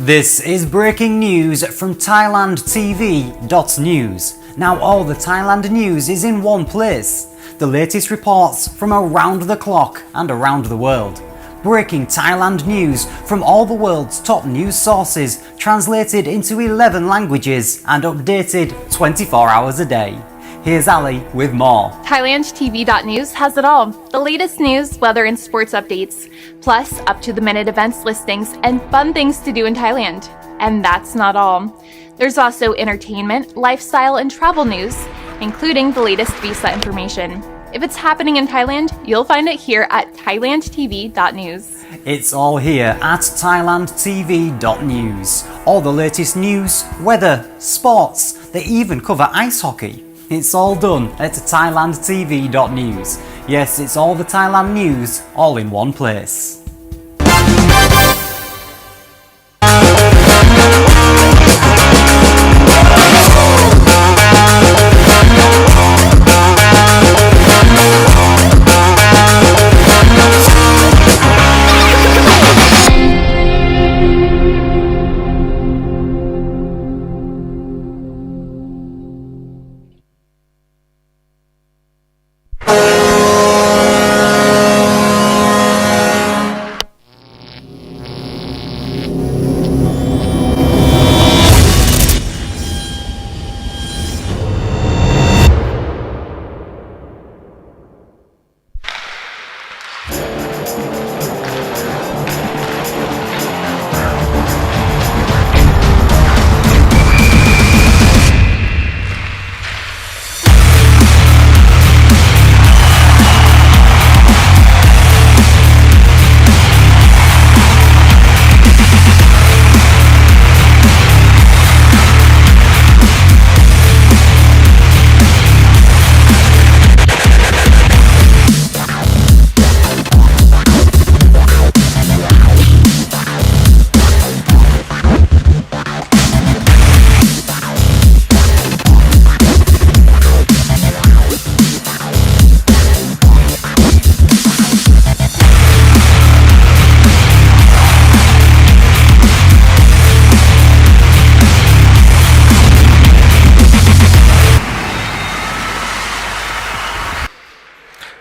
This is breaking news from ThailandTV.news. Now all the Thailand news is in one place. The latest reports from around the clock and around the world. Breaking Thailand news from all the world's top news sources, translated into 11 languages and updated 24 hours a day. Here's Ali with more. ThailandTV.news has it all. The latest news, weather and sports updates, plus up-to-the-minute events listings and fun things to do in Thailand. And that's not all. There's also entertainment, lifestyle and travel news, including the latest visa information. If it's happening in Thailand, you'll find it here at ThailandTV.news. It's all here at ThailandTV.news. All the latest news, weather, sports, they even cover ice hockey. It's all done at ThailandTV.news. Yes, it's all the Thailand news, all in one place.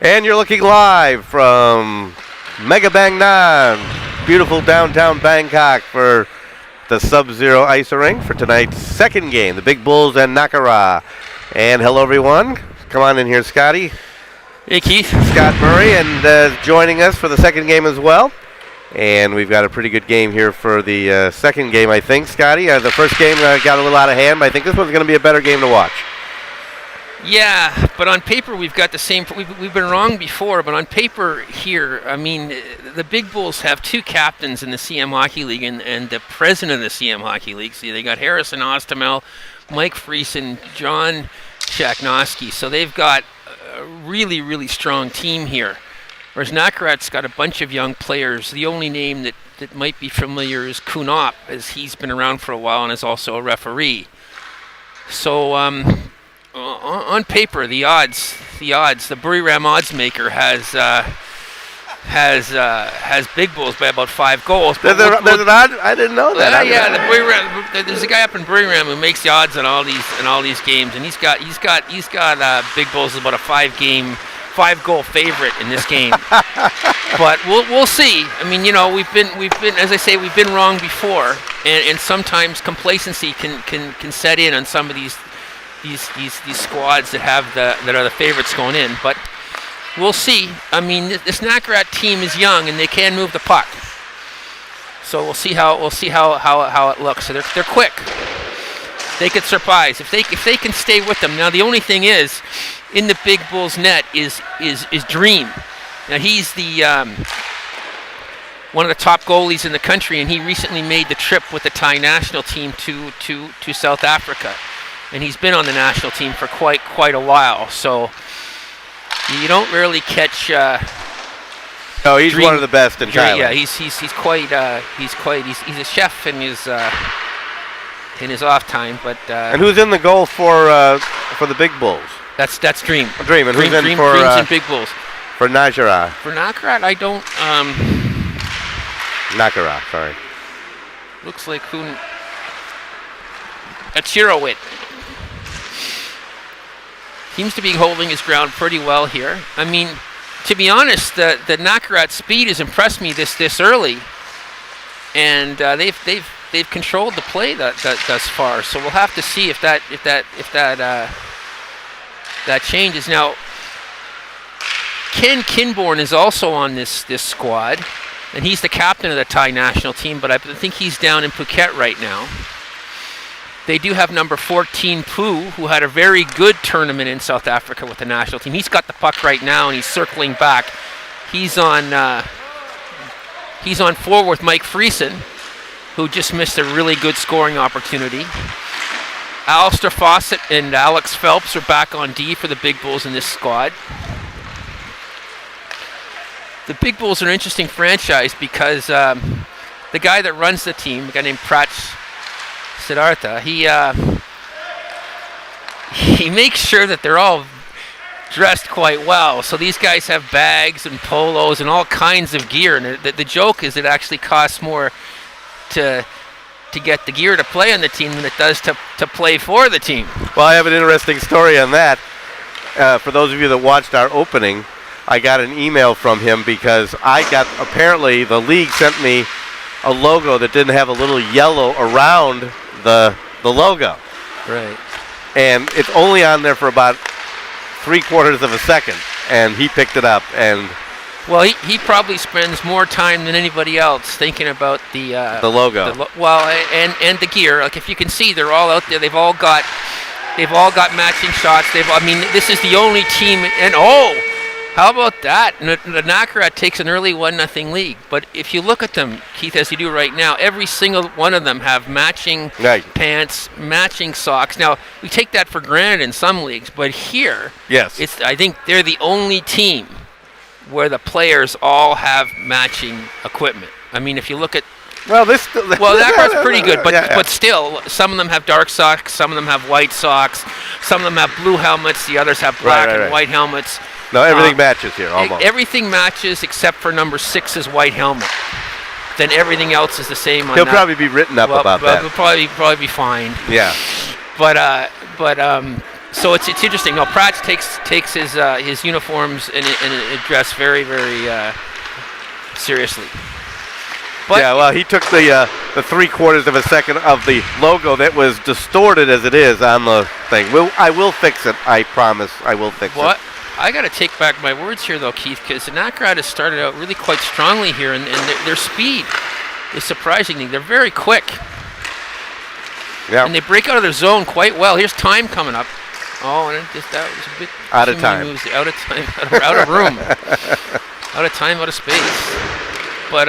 And you're looking live from Mega Bang Nan, beautiful downtown Bangkok, for the Sub-Zero Ice Rink for tonight's second game, the Big Bulls and Nakaraj. And hello, everyone. Come on in here, Scotty. Hey, Keith. Scott Murray, and joining us for the second game as well. And we've got a pretty good game here for the second game, I think, Scotty. The first game got a little out of hand, but I think this one's going to be a better game to watch. Yeah, but on paper we've got the same. We've been wrong before, but on paper here, I mean, the Big Bulls have two captains in the CM Hockey League and the president of the CM Hockey League. See, they got Harrison Ostamel, Mike Friesen, John Chaknosky. So they've got a really, really strong team here. Whereas Nakaraj's got a bunch of young players. The only name that might be familiar is Kunop, as he's been around for a while and is also a referee. So on paper, the Buriram odds maker has Big Bulls by about 5 goals. There's an odd? I didn't know that. There's a guy up in Buriram who makes the odds on all these games, and he's got Big Bulls about a 5-goal favorite in this game. But we'll see. I mean, you know, we've been as I say, we've been wrong before, and sometimes complacency can set in on some of these squads that are the favorites going in, but we'll see. I mean, this Nakaraj team is young and they can move the puck, so we'll see how it looks. So they're quick. They could surprise if they can stay with them. Now the only thing is, in the Big Bulls net is Dream. Now he's the one of the top goalies in the country, and he recently made the trip with the Thai national team to South Africa. And he's been on the national team for quite a while, so you don't really catch. No, he's one of the best in Thailand. Yeah, he's a chef in his off time, but. And who's in the goal for the Big Bulls? That's Dream. Dream, and who's in for Dream's in Big Bulls. For Nakaraj? For Nakaraj, I don't. Nakaraj, sorry. Looks like Achirowit seems to be holding his ground pretty well here. I mean, to be honest, the Nakaraj speed has impressed me this early, and they've controlled the play thus far. So we'll have to see if that changes. Now, Ken Kinborn is also on this squad, and he's the captain of the Thai national team, but I think he's down in Phuket right now. They do have number 14, Poo, who had a very good tournament in South Africa with the national team. He's got the puck right now, and he's circling back. He's on forward with Mike Friesen, who just missed a really good scoring opportunity. Alistair Fawcett and Alex Phelps are back on D for the Big Bulls in this squad. The Big Bulls are an interesting franchise because the guy that runs the team, a guy named Prach Siddhartha, he makes sure that they're all dressed quite well. So these guys have bags and polos and all kinds of gear. And the joke is it actually costs more to get the gear to play on the team than it does to play for the team. Well, I have an interesting story on that. For those of you that watched our opening, I got an email from him because apparently the league sent me a logo that didn't have a little yellow around the logo. Right. And it's only on there for about 3/4 of a second, and he picked it up. And well, he probably spends more time than anybody else thinking about the logo. And the gear. Like, if you can see, they're all out there. They've all got matching shots. This is the only team. And how about that? The Nakaraj takes an early 1-0 lead. But if you look at them, Keith, as you do right now, every single one of them have matching pants, matching socks. Now, we take that for granted in some leagues, but here, yes, I think they're the only team where the players all have matching equipment. I mean, if you look at Nakaraj's pretty good, but still, some of them have dark socks, some of them have white socks, some of them have blue helmets, the others have black and white helmets. No, everything matches here, almost. Everything matches except for number 6's white helmet. Then everything else is the same. He'll probably be written up about that. He'll probably be fine. Yeah. But so it's interesting. Now, Prach takes his uniforms and dress very, very seriously. But yeah, well, he took the 3/4 of a second of the logo that was distorted as it is on the thing. I will fix it. I promise. I will fix it. I got to take back my words here, though, Keith, because the Nakaraj has started out really quite strongly here, and their speed is surprising. They're very quick. Yeah. And they break out of their zone quite well. Here's time coming up. Oh, and that was a bit out of time. Out of time, out of room. Out of time, out of space. But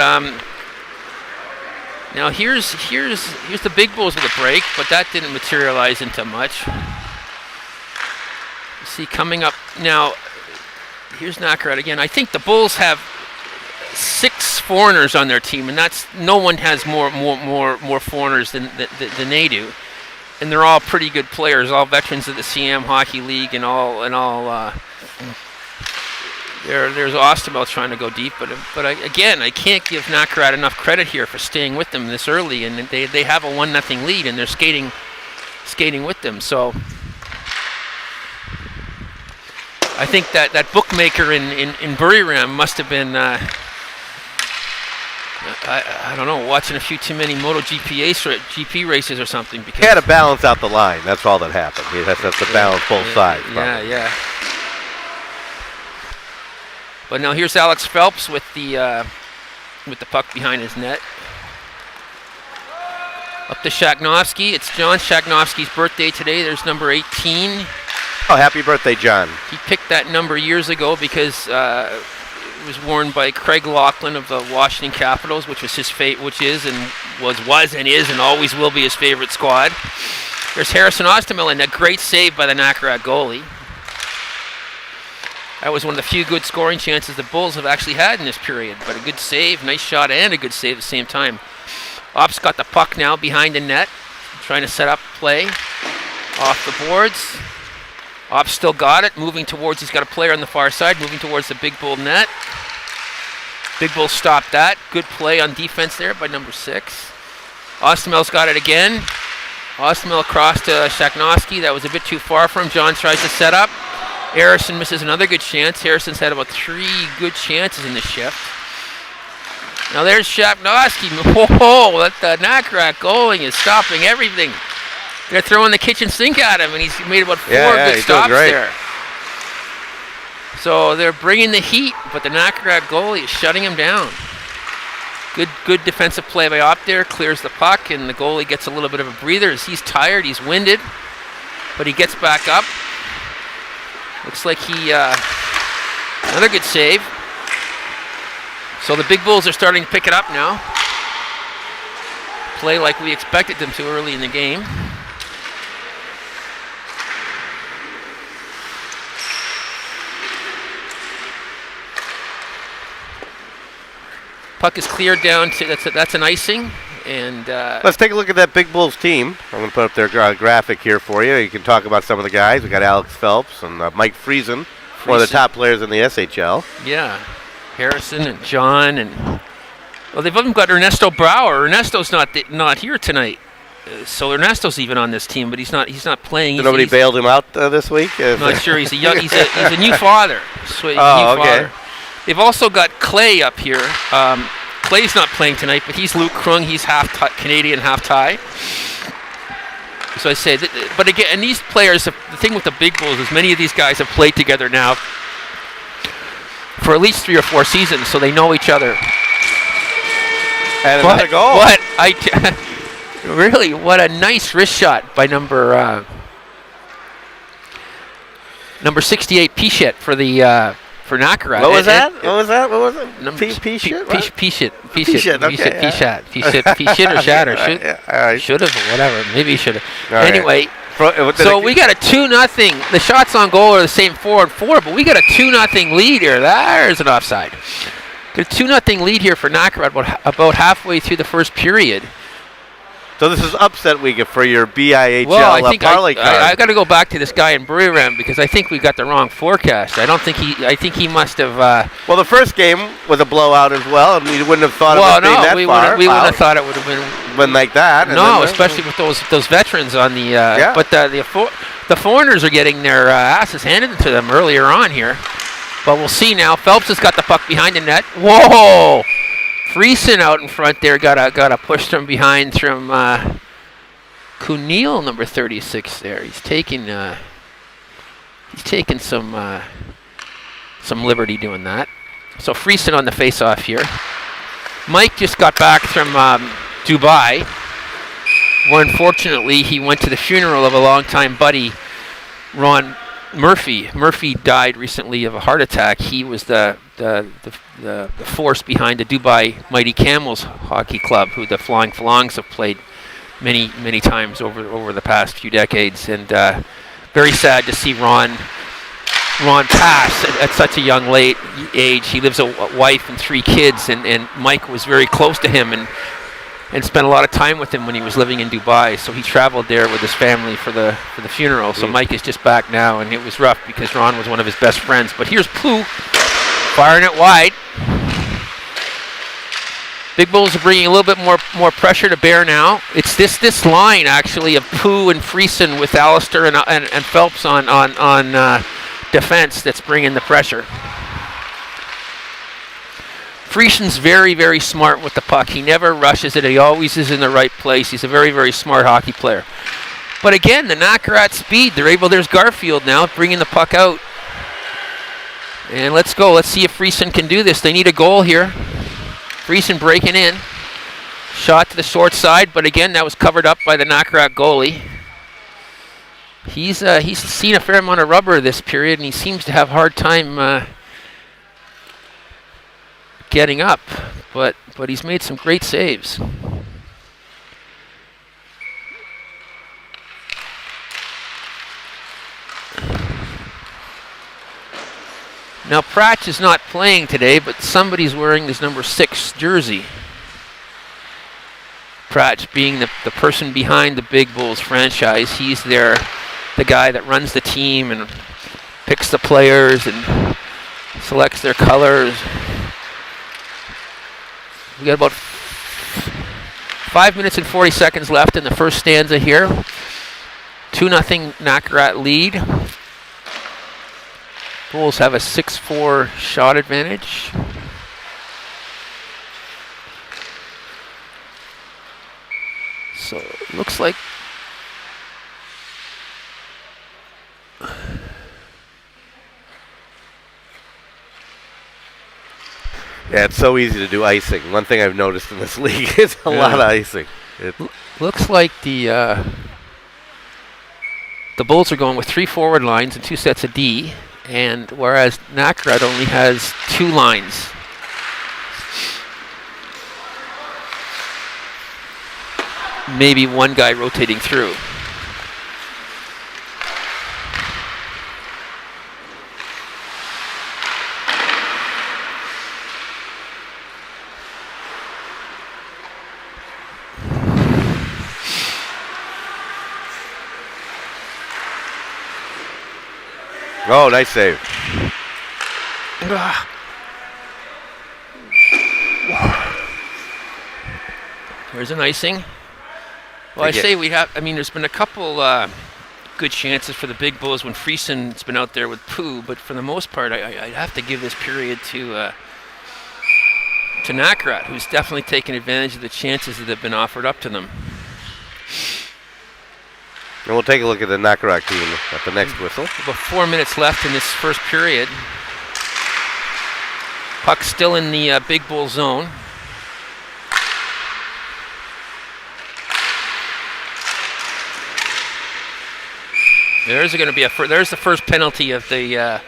now here's the Big Bulls with a break, but that didn't materialize into much. See, coming up now, here's Nakaraj again. I think the Bulls have 6 foreigners on their team, and no one has more foreigners than they do, and they're all pretty good players, all veterans of the CM Hockey League, and all. There's Ostermel trying to go deep, but again, I can't give Nakaraj enough credit here for staying with them this early, and they have a 1-0 lead, and they're skating with them. So I think that bookmaker in Buriram must have been I don't know, watching a few too many GP races or something. Because he had to balance out the line. That's all that happened. He has to balance both sides. Probably. Yeah. But now here's Alex Phelps with the puck behind his net. Up to Shagnovsky. It's John Shagnovsky's birthday today. There's number 18. Oh, happy birthday, John. He picked that number years ago because it was worn by Craig Laughlin of the Washington Capitals, which was his which is and was and is and always will be his favorite squad. There's Harrison Ostermel, a great save by the Nakaraj goalie. That was one of the few good scoring chances the Bulls have actually had in this period, but a good save, nice shot, and a good save at the same time. Ops got the puck now behind the net, trying to set up play off the boards. Ops still got it, he's got a player on the far side, moving towards the Big Bull net. Big Bull stopped that. Good play on defense there by number 6. Ostamel's got it again. Ostamel across to Shaknovsky. That was a bit too far for him. John tries to set up. Harrison misses another good chance. Harrison's had about 3 good chances in this shift. Now there's Shaknovsky. Whoa, the Nakaraj goalie is stopping everything. They're throwing the kitchen sink at him, and he's made about 4 good stops there. So they're bringing the heat, but the Nakaraj goalie is shutting him down. Good defensive play by Op there, clears the puck, and the goalie gets a little bit of a breather as he's tired, he's winded, but he gets back up. Looks like he, another good save. So the Big Bulls are starting to pick it up now. Play like we expected them to early in the game. Puck is cleared down to that's an icing, and let's take a look at that Big Bulls team. I'm going to put up their graphic here for you. You can talk about some of the guys. We got Alex Phelps and Mike Friesen, one of the top players in the SHL. Yeah, Harrison and John, and well, they've even got Ernesto Brower. Ernesto's not here tonight, so Ernesto's even on this team, but he's not playing. Nobody bailed him out this week. I'm not sure. He's a new father. So he's a new father. They've also got Clay up here. Clay's not playing tonight, but he's Luke Krung. He's half Canadian, half Thai. So I say, but again, and these players, the thing with the Big Bulls is many of these guys have played together now for at least 3 or 4 seasons, so they know each other. And another goal. Really, what a nice wrist shot by number 68 Pichette for Nakaraj. What was that? Pichette or Shatter. Should have, whatever. Maybe he should have. Anyway, so we got a 2-0. The shots on goal are the same 4-4, but we got a 2-0 lead here. There's an offside. Got a 2-0 lead here for Nakaraj about halfway through the first period. So this is upset week for your BIHL parlay card. I got to go back to this guy in Buriram because I think we got the wrong forecast. I think he must have. Well, the first game was a blowout as well, and we wouldn't have thought of it being that far. We wouldn't have thought it would have been like that. No, especially with those veterans on the. But the foreigners are getting their asses handed to them earlier on here. But we'll see now. Phelps has got the puck behind the net. Whoa! Friesen out in front there got a push from behind from Kunil, number 36 there. He's taking some liberty doing that. So Friesen on the face-off here. Mike just got back from Dubai, where unfortunately he went to the funeral of a longtime buddy, Ron Murphy. Murphy died recently of a heart attack. He was the force behind the Dubai Mighty Camels hockey club, who the Flying Phalangs have played many times over the past few decades. And very sad to see Ron pass at such a young late age. He lives a wife and 3 kids, and Mike was very close to him and spent a lot of time with him when he was living in Dubai. So he traveled there with his family for the funeral. So Mike is just back now, and it was rough because Ron was one of his best friends. But here's Pooh firing it wide. Big Bulls are bringing a little bit more pressure to bear now. It's this line actually of Pooh and Friesen with Alistair and Phelps on defense that's bringing the pressure. Friesen's very, very smart with the puck. He never rushes it. He always is in the right place. He's a very, very smart hockey player. But again, the Nakaraj speed. There's Garfield now bringing the puck out. And let's go. Let's see if Friesen can do this. They need a goal here. Friesen breaking in. Shot to the short side, but again, that was covered up by the Nakaraj goalie. He's seen a fair amount of rubber this period, and he seems to have a hard time getting up, but he's made some great saves. Now Pratch is not playing today, but somebody's wearing this number 6 jersey. Pratch being the person behind the Big Bulls franchise. He's the guy that runs the team and picks the players and selects their colors. We got about 5 minutes and 40 seconds left in the first stanza here. 2-0 Nakaraj lead. Bulls have a 6-4 shot advantage. So it looks like yeah, it's so easy to do icing. One thing I've noticed in this league is a lot of icing. Looks like the Bulls are going with 3 forward lines and 2 sets of D, and whereas Nakaraj only has 2 lines. Maybe one guy rotating through. Oh, nice save. There's an icing. Well, I say we have. I mean, there's been a couple good chances for the Big Bulls when Friessen's been out there with Pooh, but for the most part, I'd have to give this period to Nakaraj, who's definitely taken advantage of the chances that have been offered up to them. And we'll take a look at the Nakaraj team at the next whistle. About 4 minutes left in this first period. Puck still in the Big Bull zone. There's going to be there's the first penalty of the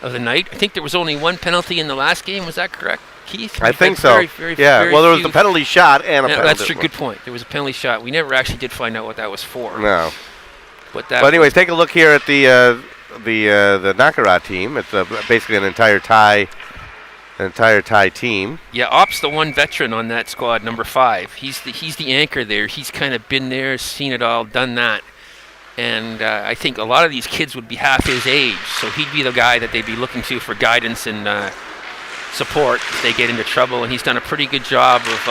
night. I think there was only one penalty in the last game. Was that correct, Keith? I think so. Very well, there was the penalty shot and a penalty. That's true. Good point. There was a penalty shot. We never actually did find out what that was for. No. But anyways, take a look here at the Nakaraj team. It's basically an entire Thai team. Yeah, Op's the one veteran on that squad, number 5. He's the anchor there. He's kind of been there, seen it all, done that. And I think a lot of these kids would be half his age, so he'd be the guy that they'd be looking to for guidance and support if they get into trouble. And he's done a pretty good job of.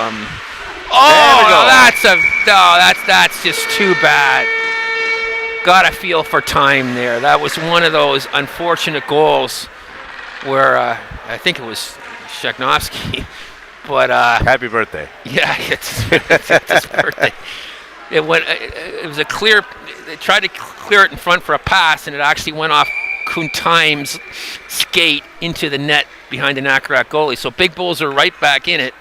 That's just too bad. Got a feel for time there. That was one of those unfortunate goals where I think it was Sheknovsky, but happy birthday. Yeah, it's his birthday. It was a clear. They tried to clear it in front for a pass, and it actually went off Kuntime's skate into the net behind the Nakaraj goalie. So Big Bulls are right back in it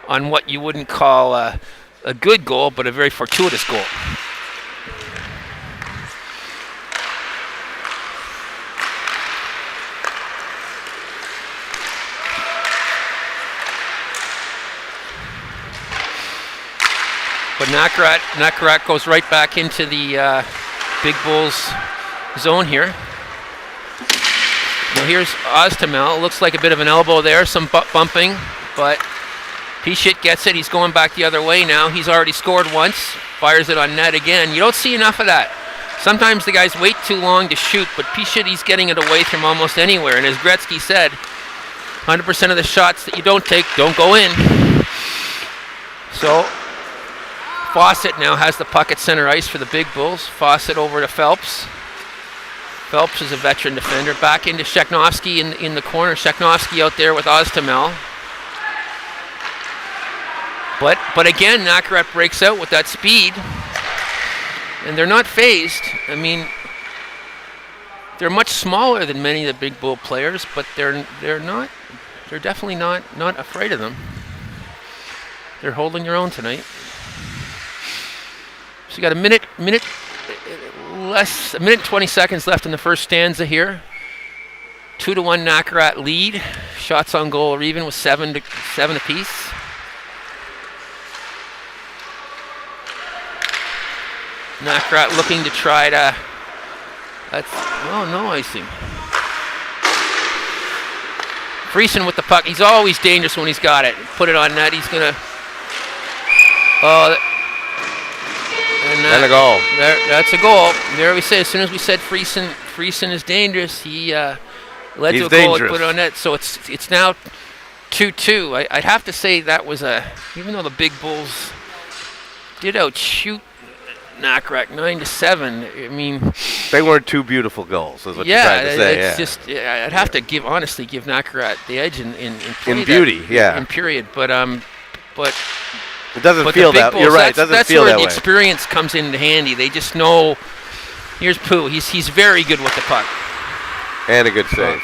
on what you wouldn't call a good goal, but a very fortuitous goal. But Nakaraj goes right back into the Big Bulls zone here. Now here's Oztamel. Looks like a bit of an elbow there, some bumping, but Pichot gets it. He's going back the other way now. He's already scored once, fires it on net again. You don't see enough of that. Sometimes the guys wait too long to shoot, but Pichot, he's getting it away from almost anywhere. And as Gretzky said, 100% of the shots that you don't take don't go in. So Fawcett now has the puck at center ice for the Big Bulls. Fawcett over to Phelps. Phelps is a veteran defender. Back into Sheknovsky in the corner. Sheknovsky out there with Oztamel. But again, Nakaraj breaks out with that speed. And they're not phased. I mean, they're much smaller than many of the Big Bull players, but they're definitely not afraid of them. They're holding their own tonight. So you got a minute and 20 seconds left in the first stanza here. 2-1 Nakaraj lead. Shots on goal are even with 7 apiece. Nakaraj looking to try to. No icing. Friesen with the puck. He's always dangerous when he's got it. Put it on net. He's gonna. And a goal. That's a goal. There we say. As soon as we said Friesen is dangerous, he led to a goal and put it on net. So it's now 2-2. I'd have to say that was even though the Big Bulls did outshoot Nakaraj 9-7. I mean, They weren't two beautiful goals, is what you're yeah, trying to say. it's just I'd have to honestly give Nakaraj the edge in play In beauty, yeah. in period. But It doesn't but feel the big that. bulls, You're right. It doesn't that's feel where that the way. experience comes in handy. They just know. Here's Pooh. He's very good with the puck. And a good save.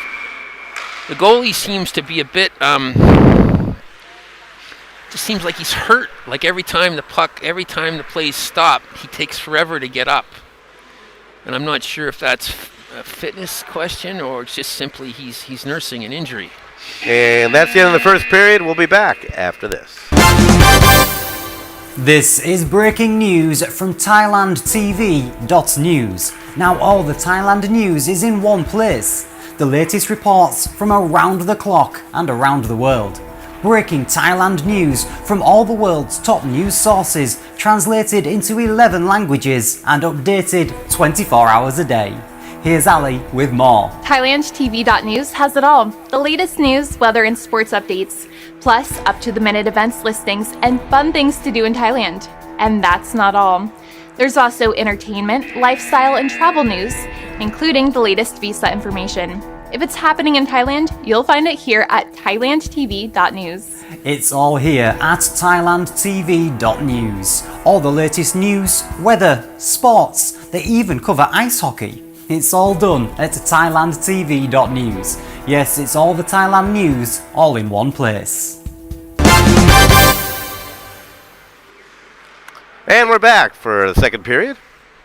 The goalie seems to be a bit. Just seems like he's hurt. Like every time the plays stop, he takes forever to get up. And I'm not sure if that's a fitness question or it's just simply he's nursing an injury. And that's the end of the first period. We'll be back after this. This is breaking news from ThailandTV.news. Now all the Thailand news is in one place. The latest reports from around the clock and around the world. Breaking Thailand news from all the world's top news sources, translated into 11 languages and updated 24 hours a day. Here's Ali with more. ThailandTV.news has it all. The latest news, weather, and sports updates, plus up-to-the-minute events listings and fun things to do in Thailand. And that's not all. There's also entertainment, lifestyle, and travel news, including the latest visa information. If it's happening in Thailand, you'll find it here at ThailandTV.news. It's all here at ThailandTV.news. All the latest news, weather, sports, they even cover ice hockey. It's all done at ThailandTV.news. Yes, it's all the Thailand news, all in one place. And we're back for the second period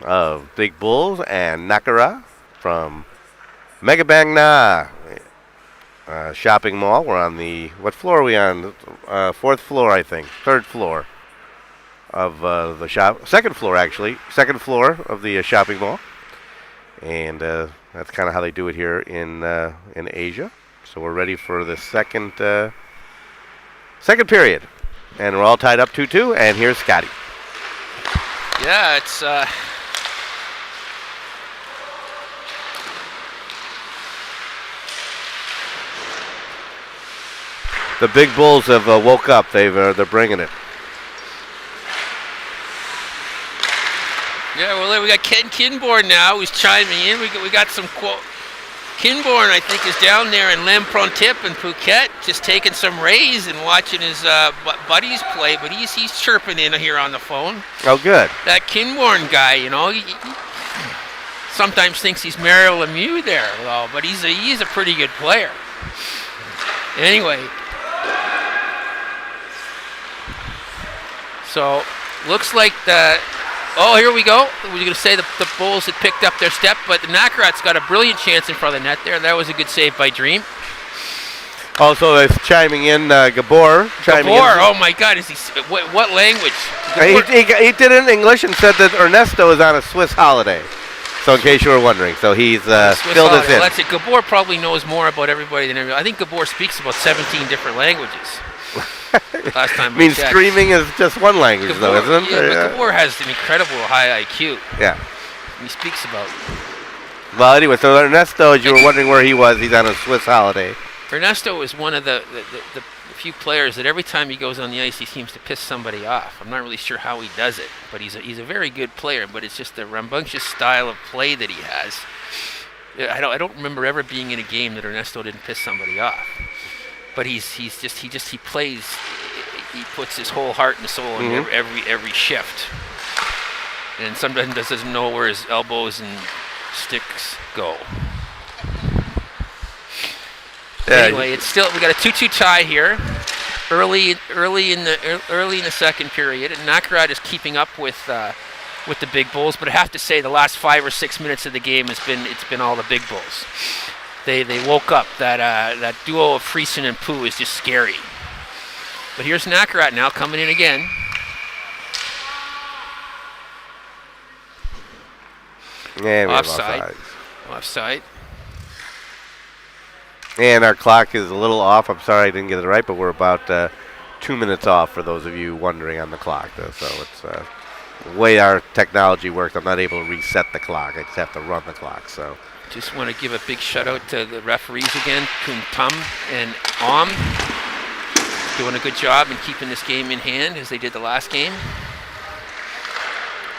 of Big Bulls and Nakaraj from Mega Bang Na shopping mall. We're on the, what floor are we on? Fourth floor, I think. Third floor of the shop. Second floor, actually. Second floor of the shopping mall. And that's kind of how they do it here in Asia. So we're ready for the second period. And we're all tied up 2-2. And here's Scotty. Yeah, it's The Big Bulls have woke up. They're bringing it. Yeah, well, we got Ken Kinborn now who's chiming in. We got some quote. Kinborn, I think, is down there in Lemprontip in Phuket, just taking some rays and watching his buddies play. But he's chirping in here on the phone. Oh, good. That Kinborn guy, you know, he sometimes thinks he's Mario Lemieux there, though. But he's a pretty good player. Anyway, so looks like the. Oh, here we go. We're going to say the Bulls had picked up their step, but the Nakaraj's got a brilliant chance in front of the net there. That was a good save by Dream. Also, it's chiming in Gabor. Gabor, oh my God, is he? What language? He did it in English and said that Ernesto is on a Swiss holiday. So in case you were wondering, so he's filled us in. Well, that's it. Gabor probably knows more about everybody than everybody. I think Gabor speaks about 17 different languages. Last time I mean, checked. streaming is just one language, Gabor, though, isn't it? Yeah, but Gabor has an incredible high IQ. Yeah. He speaks about. Well, anyway, so Ernesto, as you were wondering where he was, he's on a Swiss holiday. Ernesto is one of the few players that every time he goes on the ice, he seems to piss somebody off. I'm not really sure how he does it, but he's a very good player. But it's just the rambunctious style of play that he has. I don't remember ever being in a game that Ernesto didn't piss somebody off. But he plays. He puts his whole heart and soul in every shift, and sometimes doesn't know where his elbows and sticks go. Anyway, it's still we got a 2-2 tie here, early in the second period, and Nakaraj is keeping up with the Big Bulls. But I have to say, the last 5 or 6 minutes of the game it's been all the Big Bulls. They woke up. That duo of Friesen and Pooh is just scary. But here's Nakaraj now coming in again. Yeah, Offside. And our clock is a little off. I'm sorry I didn't get it right, but we're about 2 minutes off for those of you wondering on the clock. So it's the way our technology works. I'm not able to reset the clock. I just have to run the clock. So just want to give a big shout out to the referees again, Kun Tum and Om, doing a good job in keeping this game in hand as they did the last game.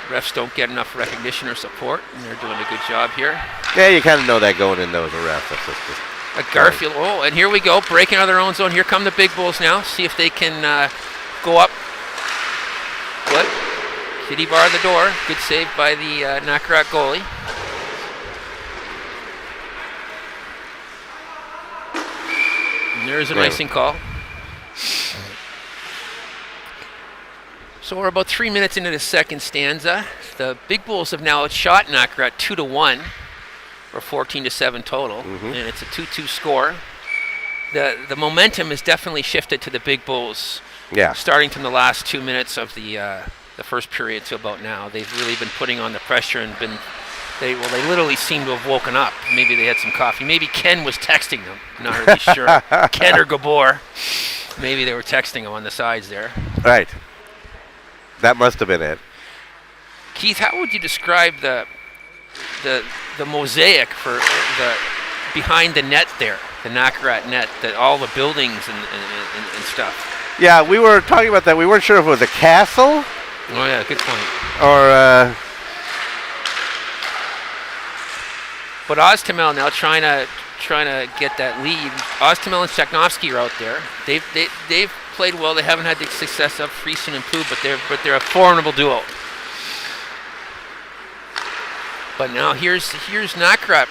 Refs don't get enough recognition or support, and they're doing a good job here. Yeah, you kind of know that going in though as a ref. That's just Garfield, oh, and here we go, breaking out of their own zone. Here come the big bulls now. See if they can go up. What? Kitty bar the door. Good save by the Nakaraj goalie. And there's an icing call. So we're about 3 minutes into the second stanza. The big bulls have now outshot Nakaraj 2-1. Or 14-7 total, and it's a 2-2 score. The momentum has definitely shifted to the big bulls. Yeah. Starting from the last 2 minutes of the first period to about now, they've really been putting on the pressure and they literally seem to have woken up. Maybe they had some coffee. Maybe Ken was texting them. Not really sure. Ken or Gabor. Maybe they were texting them on the sides there. Right. That must have been it. Keith, how would you describe the mosaic for the behind the net there, the Nakaraj net, all the buildings and stuff? Yeah, we were talking about that. We weren't sure if it was a castle. Oh yeah, good point. Or but Oztamel now trying to get that lead. Oztamel and Sheknovsky are out there. They've played well. They haven't had the success of Friesen and Pooh, but they're a formidable duo. But now here's Nakaraj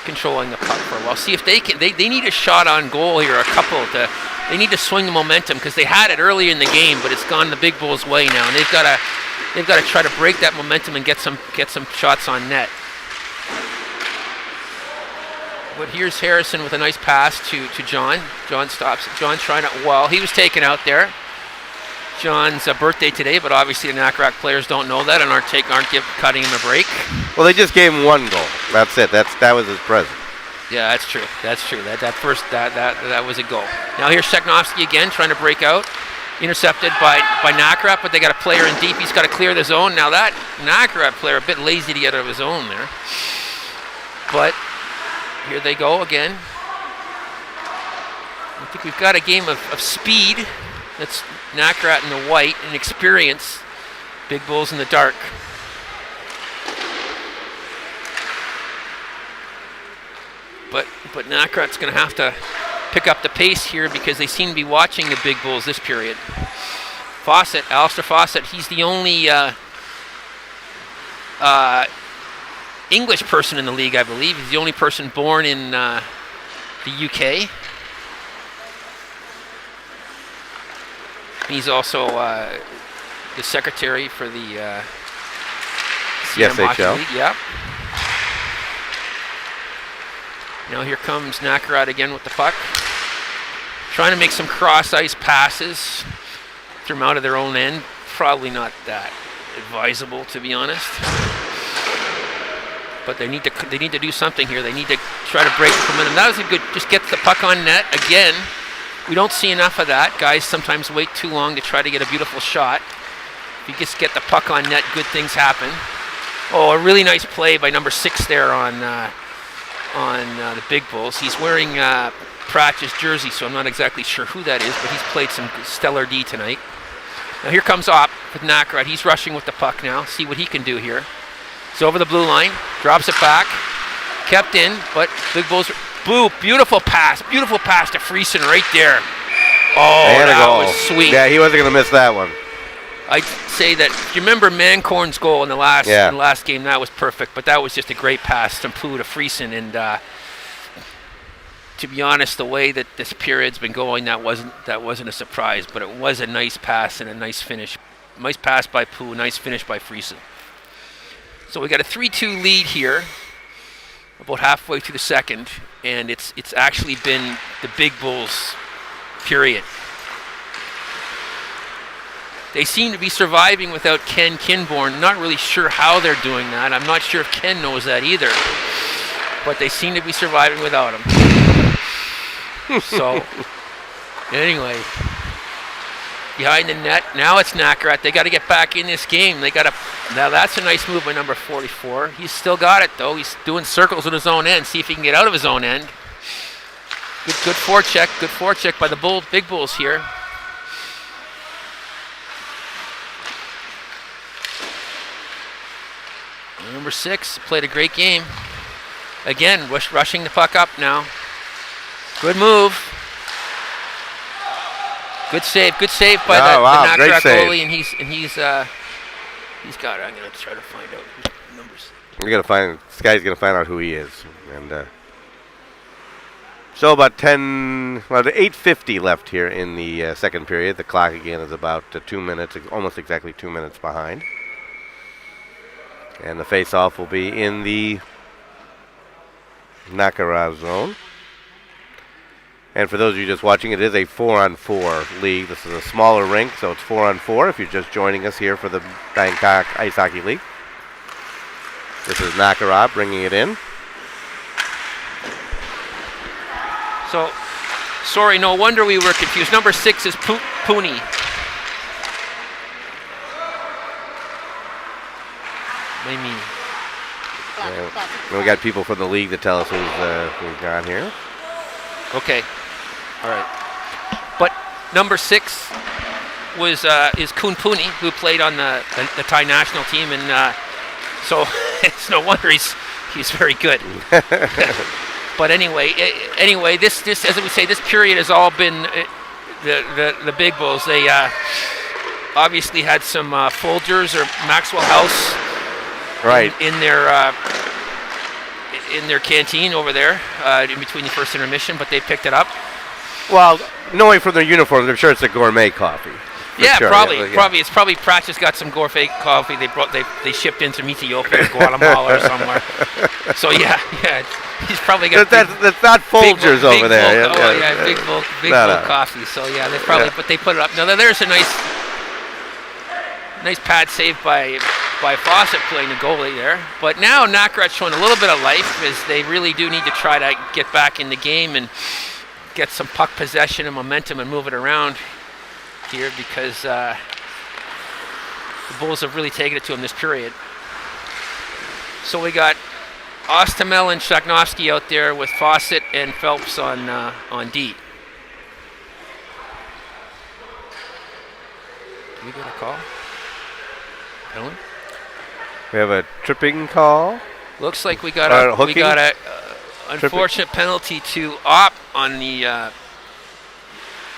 controlling the puck for a while. See if they can. They need a shot on goal here, a couple. They need to swing the momentum because they had it early in the game, but it's gone the big bulls' way now, and they've got to try to break that momentum and get some shots on net. But here's Harrison with a nice pass to John. John stops. John's trying to. Well, he was taken out there. John's birthday today, but obviously the Nakaraj players don't know that and aren't cutting him a break. well, they just gave him one goal. That's it. That was his present. Yeah, that's true. That's true. That was a goal. Now here's Sheknovsky again trying to break out. Intercepted by Nakaraj, but they got a player in deep. He's got to clear the zone. Now that Nakaraj player a bit lazy to get out of his zone there. But here they go again. I think we've got a game of speed. That's Nakaraj in the white and experience. Big bulls in the dark. But Nakaraj's going to have to pick up the pace here because they seem to be watching the big bulls this period. Alistair Fawcett, he's the only English person in the league, I believe. He's the only person born in the UK. He's also the secretary for the SHL. League. Yep. Now here comes Nakaraj again with the puck. Trying to make some cross-ice passes. Through them out of their own end. Probably not that advisable, to be honest. But they need to do something here. They need to try to break the momentum. That was a good, just get the puck on net again. We don't see enough of that. Guys sometimes wait too long to try to get a beautiful shot. If you just get the puck on net, good things happen. Oh, a really nice play by number 6 there on the Big Bulls. He's wearing Pratch's jersey, so I'm not exactly sure who that is, but he's played some stellar D tonight. Now here comes Opp with Nakaraj. He's rushing with the puck now. See what he can do here. He's over the blue line, drops it back, kept in, but Big Bulls. Boo! Beautiful pass to Friesen right there. Oh, that was sweet. Yeah, he wasn't going to miss that one. I'd say that. Do you remember Mancorn's goal in the last game? That was perfect, but that was just a great pass from Pooh to Friesen. And to be honest, the way that this period's been going, that wasn't a surprise, but it was a nice pass and a nice finish. Nice pass by Pooh, nice finish by Friesen. So we got a 3-2 lead here, about halfway through the second, and it's actually been the Big Bulls period. They seem to be surviving without Ken Kinborn. Not really sure how they're doing that. I'm not sure if Ken knows that either. But they seem to be surviving without him. So, anyway, behind the net. Now it's Nakaraj. They got to get back in this game. Now that's a nice move by number 44. He's still got it, though. He's doing circles in his own end. See if he can get out of his own end. Good forecheck. Good forecheck by the Big Bulls here. Number 6 played a great game. Again, rushing the puck up now. Good move. Good save by the Nakaraj goalie, and he's got. I'm gonna try to find out his numbers. This guy's gonna find out who he is, and so about 8:50 left here in the second period. The clock again is about 2 minutes, almost exactly 2 minutes behind, and the face-off will be in the Nakaraj zone. And for those of you just watching, it is a 4-on-4 league. This is a smaller rink, so it's 4-on-4 if you're just joining us here for the Bangkok Ice Hockey League. This is Nakaraj bringing it in. So, sorry, no wonder we were confused. Number 6 is Pooney. What do you mean? We got people from the league to tell us who's got here. Okay. All right. But number 6 is Kun Pooney, who played on the Thai national team, and so it's no wonder he's very good. But anyway, this as we say, this period has all been the Big Bulls. They obviously had some Folgers or Maxwell House right in their canteen over there in between the first intermission, but they picked it up. Well, knowing from their uniforms, I'm sure it's a gourmet coffee. Yeah, sure. probably. Yeah. Probably. It's probably Pratchett's got some gourmet coffee they shipped in from Ethiopia or Guatemala or somewhere. So yeah, he's probably got. That's not Folgers over there. Big bulk coffee. So yeah, they probably, but they put it up. Now there's a nice pad save by Fawcett playing the goalie there. But now Nakaraj showing a little bit of life, as they really do need to try to get back in the game and get some puck possession and momentum and move it around here, because the Bulls have really taken it to them this period. So we got Ostamel and Shagnovsky out there with Fawcett and Phelps on D. Do we get a call? Penalty? We have a tripping call. Looks like we got a unfortunate penalty to Op on the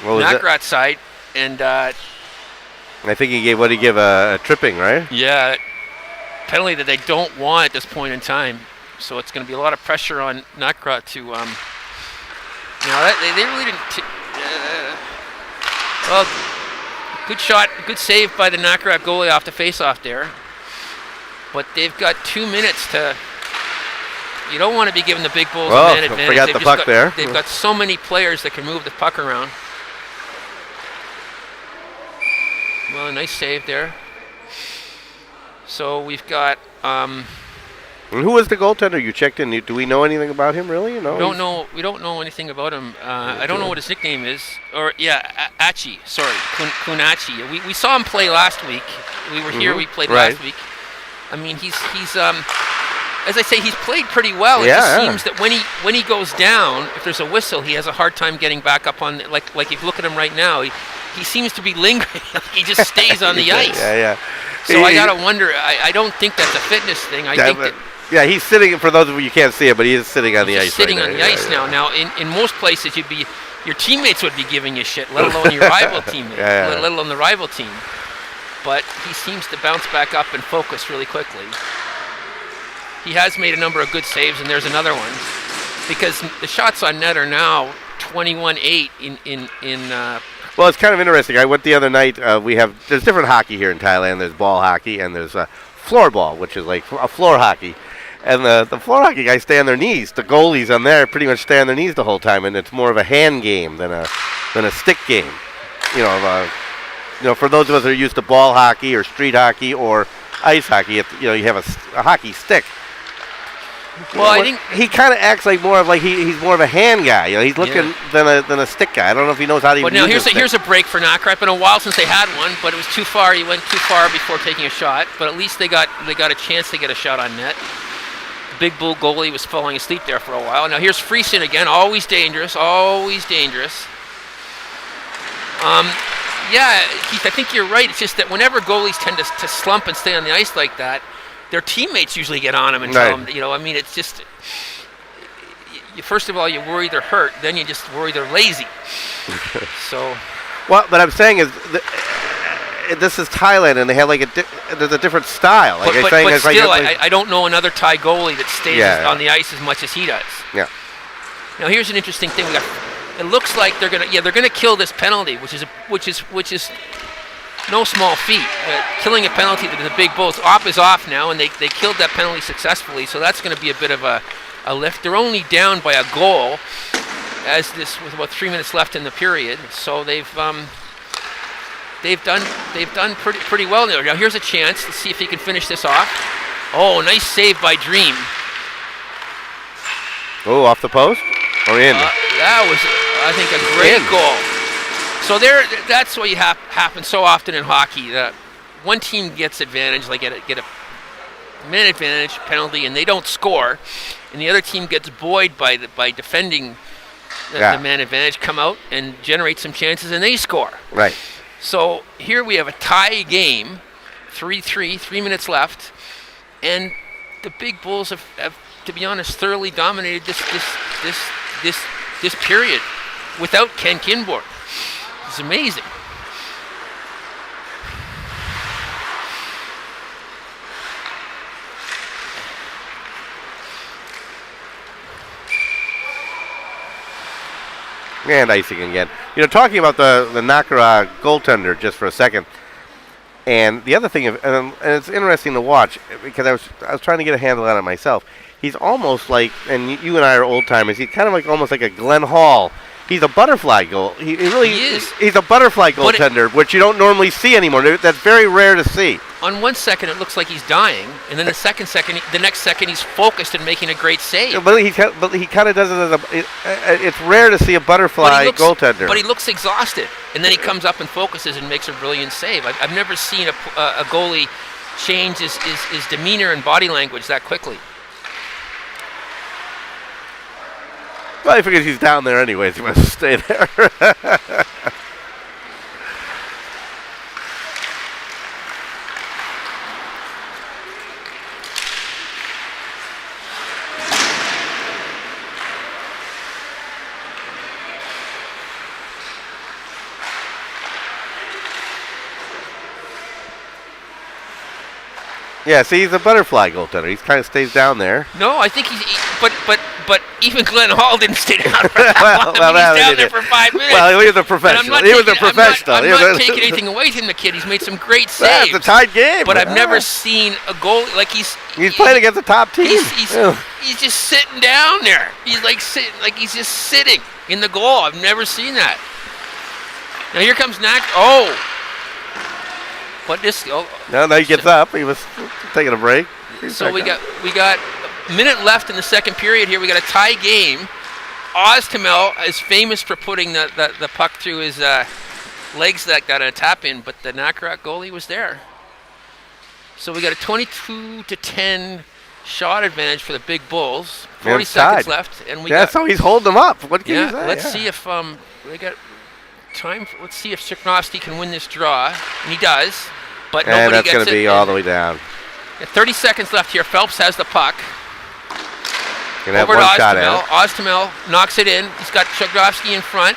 Nakaraj side, and I think he gave a tripping, right? Yeah, penalty that they don't want at this point in time. So it's going to be a lot of pressure on Nakaraj to. They really didn't. Well, good shot, good save by the Nakaraj goalie off the face-off there. But they've got 2 minutes to. You don't want to be giving the Big Bulls a man advantage. Forgot the puck there. They've got so many players that can move the puck around. Well, a nice save there. So we've got. And who was the goaltender you checked in? Do we know anything about him, really? No. We don't know anything about him. I don't know what his nickname is. Or Achi. Sorry, Kunachi. We saw him play last week. We were here. We played last week. I mean, he's as I say, he's played pretty well. It just seems that when he goes down, if there's a whistle, he has a hard time getting back up on. Like if you look at him right now, he seems to be lingering. He just stays on the ice. Yeah. So I gotta wonder. I don't think that's a fitness thing. I think that. Yeah, he's sitting. For those of you can't see it, but he is sitting on the ice. Sitting on the ice now. Now, in most places, your teammates would be giving you shit, let alone your rival teammate, let alone the rival team. But he seems to bounce back up and focus really quickly. He has made a number of good saves, and there's another one, because the shots on net are now 21-8 in. Well, it's kind of interesting. I went the other night. There's different hockey here in Thailand. There's ball hockey and there's floor ball, which is like a floor hockey. And the floor hockey guys stay on their knees. The goalies on there pretty much stay on their knees the whole time, and it's more of a hand game than a stick game. For those of us that are used to ball hockey or street hockey or ice hockey, you have a hockey stick. Well, I think he kind of acts like he's more of a hand guy. He's looking than a stick guy. I don't know if he knows how to. But now here's a break for Nakaraj. It's been a while since they had one, but it was too far. He went too far before taking a shot. But at least they got a chance to get a shot on net. The Big Bull goalie was falling asleep there for a while. Now here's Friesen again. Always dangerous. Keith, I think you're right. It's just that whenever goalies tend to slump and stay on the ice like that, their teammates usually get on them and tell them, I mean, it's just, first of all, you worry they're hurt, then you just worry they're lazy. So. Well, but I'm saying is, this is Thailand, and they have there's a different style. But still, I don't know another Thai goalie that stays on the ice as much as he does. Yeah. Now here's an interesting thing. It looks like they're gonna kill this penalty, which is no small feat. Killing a penalty to the big Bulls. Op is off now, and they killed that penalty successfully. So that's going to be a bit of a lift. They're only down by a goal with about 3 minutes left in the period. So they've done pretty well there. Now here's a chance. Let's see if he can finish this off. Oh, nice save by Dream. Oh, off the post or in? That was, I think, a great goal. So that's what happens so often in hockey. That one team gets advantage, like get a man advantage penalty, and they don't score, and the other team gets buoyed by defending the man advantage, come out and generate some chances, and they score. Right. So here we have a tie game, 3-3, 3 minutes left, and the Big Bulls have, to be honest, thoroughly dominated this period without Ken Kinborg. It's amazing. And icing again. Talking about the Nakaraj goaltender just for a second. And the other thing, and it's interesting to watch because I was trying to get a handle on it myself. He's almost like, and you and I are old timers. He's kind of like almost like a Glenn Hall. He's a butterfly goal. He really is. He's a butterfly goaltender, which you don't normally see anymore. That's very rare to see. On 1 second, it looks like he's dying, and then the next second, he's focused and making a great save. Yeah, but he kind of does it as it's rare to see a butterfly goaltender. But he looks exhausted, and then he comes up and focuses and makes a brilliant save. I've never seen a goalie change his demeanor and body language that quickly. Well, I figured he's down there anyways. He must stay there. Yeah, see, he's a butterfly goaltender. He kind of stays down there. No, I think but even Glenn Hall didn't stay down for that long. He's down there for 5 minutes. Well, he was a professional. I'm not taking anything away from the kid. He's made some great saves. Yeah, it's a tied game. But I've never seen a goal like he's playing against a top team. He's just sitting down there. He's just sitting in the goal. I've never seen that. Now here comes But this. Now he gets up. He was taking a break. So we got a minute left in the second period here. We got a tie game. Oztamel is famous for putting the puck through his legs that got a tap in, but the Nakaraj goalie was there. So we got a 22-10 shot advantage for the Big Bulls. 40 seconds left, and so he's holding them up. What can you say? Let's see if they got time. Let's see if Szymanowski can win this draw, and he does. But nobody that's gets going to be all the way down. 30 seconds left here. Phelps has the puck. Over to Oztamel. Oztamel knocks it in. He's got Szymanowski in front.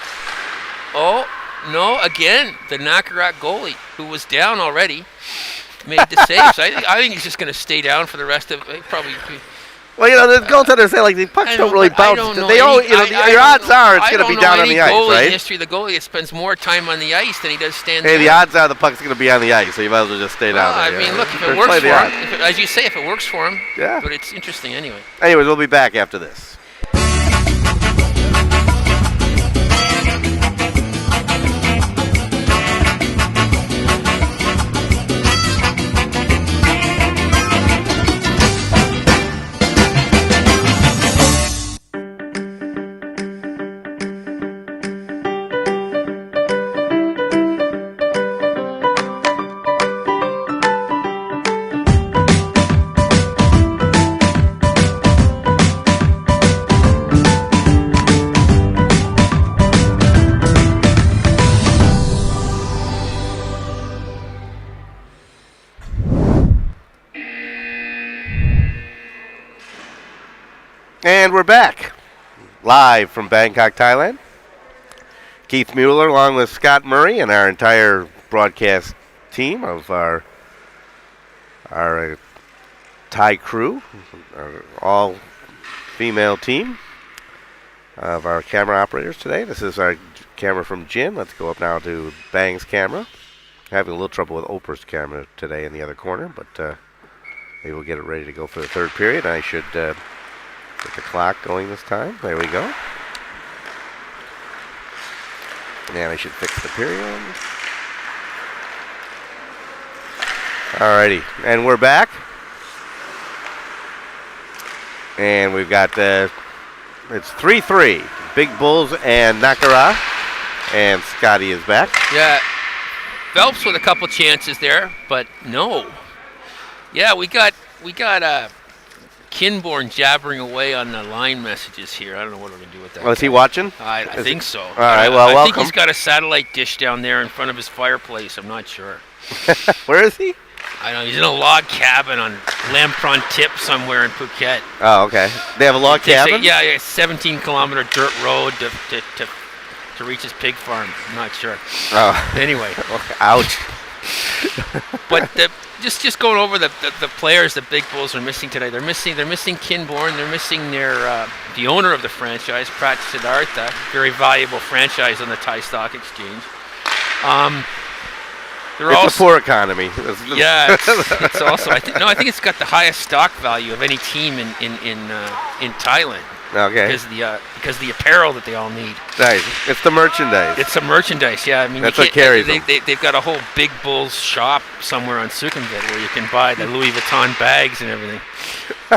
Oh, no, again, the Nakaraj goalie, who was down already, made the save. So I think he's just going to stay down for the rest of probably. Well, the goaltenders say the pucks don't really bounce. Your odds are it's going to be down on the ice, right? In history, the goalie that spends more time on the ice than he does standing. Hey, the odds are the puck's going to be on the ice, so you might as well just stay down there. I mean, look, if it works for him, as you say, if it works for him, but it's interesting anyway. Anyways, we'll be back after this. And we're back, live from Bangkok, Thailand. Keith Mueller, along with Scott Murray and our entire broadcast team of our Thai crew, our all-female team of our camera operators today. This is our camera from Jin. Let's go up now to Bang's camera. Having a little trouble with Oprah's camera today in the other corner, but maybe we'll get it ready to go for the third period. I should get the clock going this time. There we go. And I should fix the period. Alrighty, and we're back. And we've got, it's 3-3. Big Bulls and Nakaraj. And Scotty is back. Yeah, Phelps with a couple chances there, but no. Yeah, we got Kinborn jabbering away on the line messages here. I don't know what we're going to do with that. Oh, is he watching? I think so. All right, well, I welcome. think he's got a satellite dish down there in front of his fireplace. I'm not sure. Where is he? I know, he's in a log cabin on Lampron Tip somewhere in Phuket. Oh, okay. They have a log cabin? Yeah, 17-kilometer dirt road to reach his pig farm. I'm not sure. Oh. Anyway. Okay. Ouch. But just going over the players the Big Bulls are missing today. They're missing Kinborn. They're missing the owner of the franchise, Prat Siddhartha, very valuable franchise on the Thai Stock Exchange. It's a poor economy. Yeah, it's also I think it's got the highest stock value of any team in Thailand. Okay. Because the apparel that they all need. Nice. It's the merchandise. It's the merchandise. Yeah, I mean that's what carries them. They've got a whole Big Bulls shop somewhere on Sukhumvit where you can buy the Louis Vuitton bags and everything.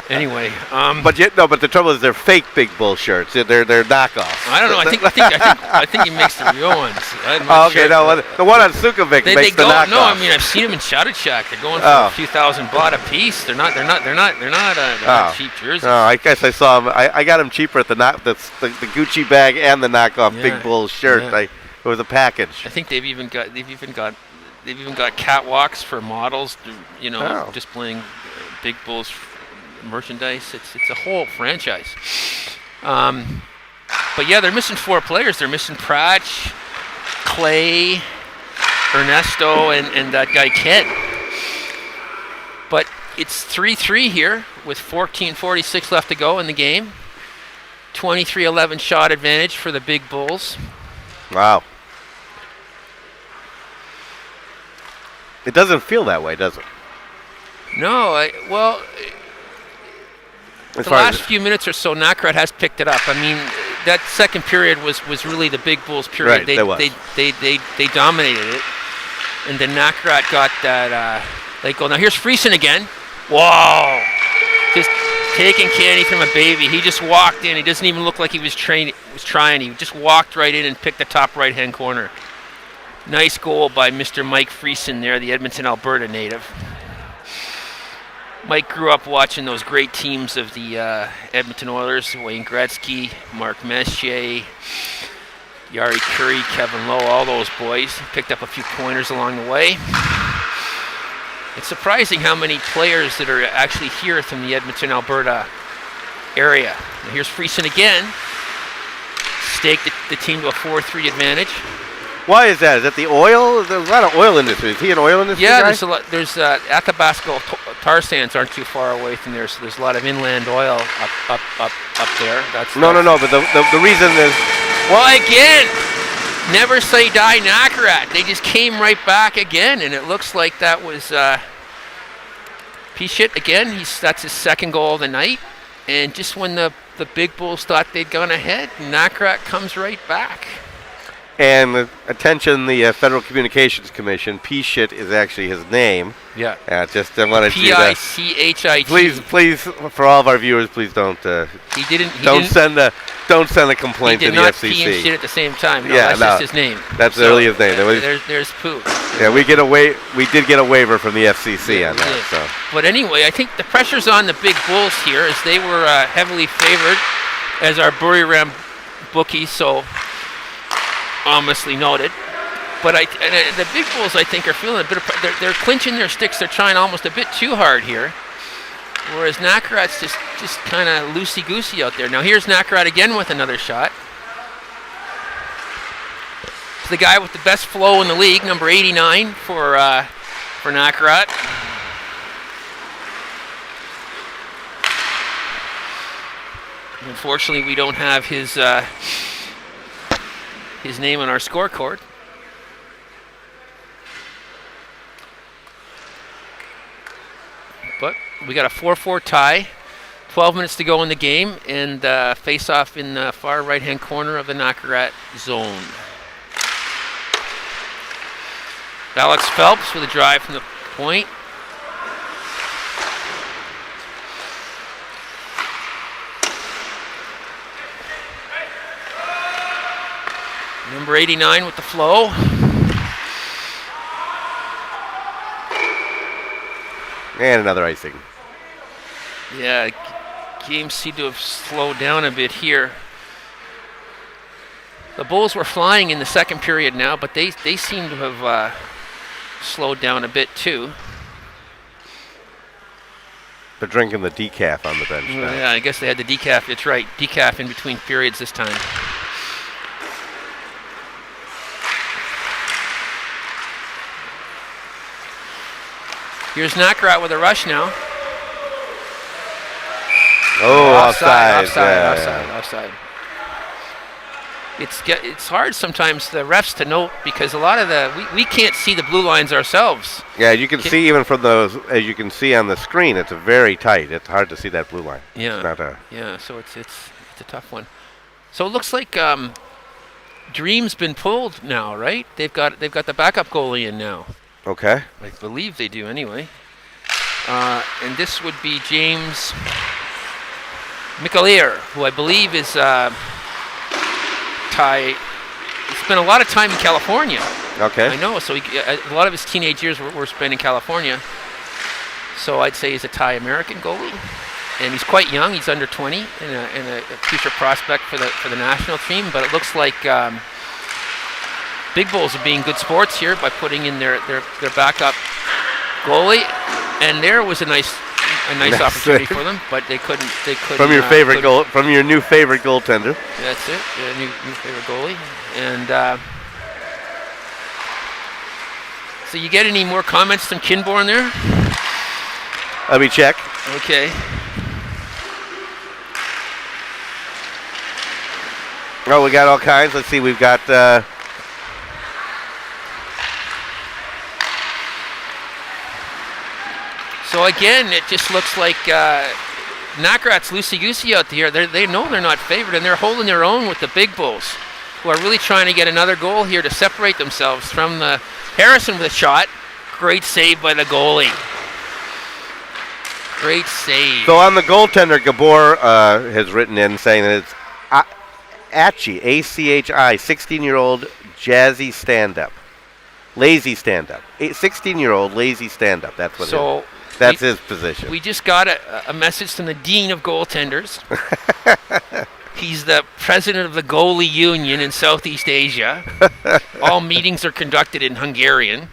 Anyway, but the trouble is they're fake Big Bull shirts. They're knockoffs. I don't know. I think he makes the real ones. Okay, no, the one on Sukhumvit makes the knockoff. No, I mean I've seen them in Shouted Shack. They're going for a few $1,000 a piece. They're not cheap jerseys. No, I guess I saw them. I got them cheaper at the Gucci bag and the knockoff Big Bull shirt. Yeah. It was a package. I think they've even got catwalks for models. Displaying Big Bulls merchandise. It's a whole franchise. But yeah, they're missing 4 players. They're missing Prach, Clay, Ernesto, and that guy Ken. But it's 3-3 here with 14:46 left to go in the game. 23-11 shot advantage for the Big Bulls. Wow. It doesn't feel that way, does it? No, the last few minutes or so, Nakaraj has picked it up. I mean, that second period was really the Big Bulls period. Right, they dominated it, and then Nakaraj got that late goal. Now here's Friesen again. Whoa! Just taking candy from a baby. He just walked in. He doesn't even look like he was trying. He just walked right in and picked the top right-hand corner. Nice goal by Mr. Mike Friesen there, the Edmonton, Alberta native. Mike grew up watching those great teams of the Edmonton Oilers, Wayne Gretzky, Mark Messier, Yari Curry, Kevin Lowe, all those boys. Picked up a few pointers along the way. It's surprising how many players that are actually here from the Edmonton, Alberta area. Now here's Friesen again. Staked the team to a 4-3 advantage. Why is that? Is that the oil? There's a lot of oil industry. Is he an oil industry guy? There's a lot. There's Athabasca tar sands aren't too far away from there, so there's a lot of inland oil up there. No. But the reason is, well, again, never say die Nakaraj. They just came right back again, and it looks like that was Pichot again. That's his second goal of the night, and just when the Big Bulls thought they'd gone ahead, Nakaraj comes right back. And attention, the Federal Communications Commission, Pichot is actually his name. Yeah. Just wanted you to Pichit. Please, for all of our viewers, please don't. Don't send a complaint to the FCC. He did not pee and shit at the same time. No, yeah, that's just his name. That's really his name. There's poo. Yeah, we did get a waiver from the FCC on that. So. But anyway, I think the pressure's on the Big Bulls here, as they were heavily favored as our Buriram bookie, so obviously noted. But the Big Bulls, I think, are feeling a bit of they're clinching their sticks. They're trying almost a bit too hard here, whereas Nakaraj's just kind of loosey-goosey out there. Now here's Nakaraj again with another shot. It's the guy with the best flow in the league, number 89 for Nakaraj. Unfortunately, we don't have his name on our scorecard. But we got a 4-4 tie. 12 minutes to go in the game, and face-off in the far right-hand corner of the Nakaraj zone. Alex Phelps with a drive from the point. Number 89 with the flow. And another icing. Yeah, games seem to have slowed down a bit here. The Bulls were flying in the second period now, but they seem to have slowed down a bit too. They're drinking the decaf on the bench now. Yeah, I guess they had the decaf. It's right, decaf in between periods this time. Here's Nakaraj with a rush now. Oh, offside. Offside. It's hard sometimes the refs to note because a lot of we can't see the blue lines ourselves. Yeah, you can see even from those, as you can see on the screen, it's very tight. It's hard to see that blue line. Yeah. So it's a tough one. So it looks like Dream's been pulled now, right? They've got the backup goalie in now. Okay. I believe they do anyway. And this would be James McAleer, who I believe is Thai. He spent a lot of time in California. Okay. I know. So a lot of his teenage years were spent in California. So I'd say he's a Thai American goalie, and he's quite young. He's under 20 and a future prospect for the national team. But it looks like Big Bulls are being good sports here by putting in their backup goalie, and there was a nice opportunity for them, but they couldn't. From your from your new favorite goaltender. That's it. New favorite goalie, and so you get any more comments from Kinborn there? Let me check. Okay. Oh, we got all kinds. Let's see. We've got. So again, it just looks like Nakaraj's loosey-goosey out there. They know they're not favored, and they're holding their own with the Big Bulls, who are really trying to get another goal here to separate themselves from the Harrison with a shot. Great save by the goalie. Great save. So on the goaltender, Gabor has written in saying that it's Achi, A-C-H-I, 16-year-old jazzy stand-up. Lazy stand-up. 16-year-old lazy stand-up. That's what it is. That's his position. We just got a message from the Dean of Goaltenders. He's the president of the Goalie Union in Southeast Asia. All meetings are conducted in Hungarian.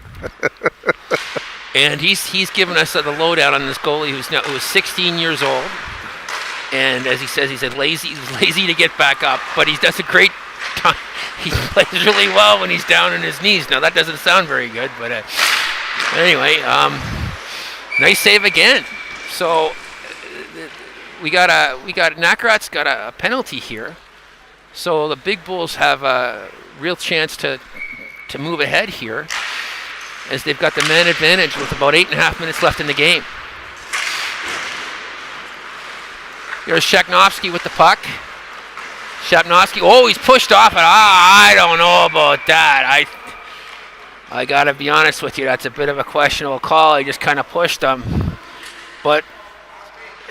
And he's given us the lowdown on this goalie who is 16 years old. And as he says, he's lazy to get back up, but he does a great time. He plays really well when he's down on his knees. Now that doesn't sound very good, but anyway, nice save again. So we got Nakaraj's got a penalty here. So the Big Bulls have a real chance to move ahead here, as they've got the man advantage with about 8.5 minutes left in the game. Here's Sheknovsky with the puck. Shepnovsky, he's pushed off it. I don't know about that. I got to be honest with you, that's a bit of a questionable call. He just kind of pushed him. But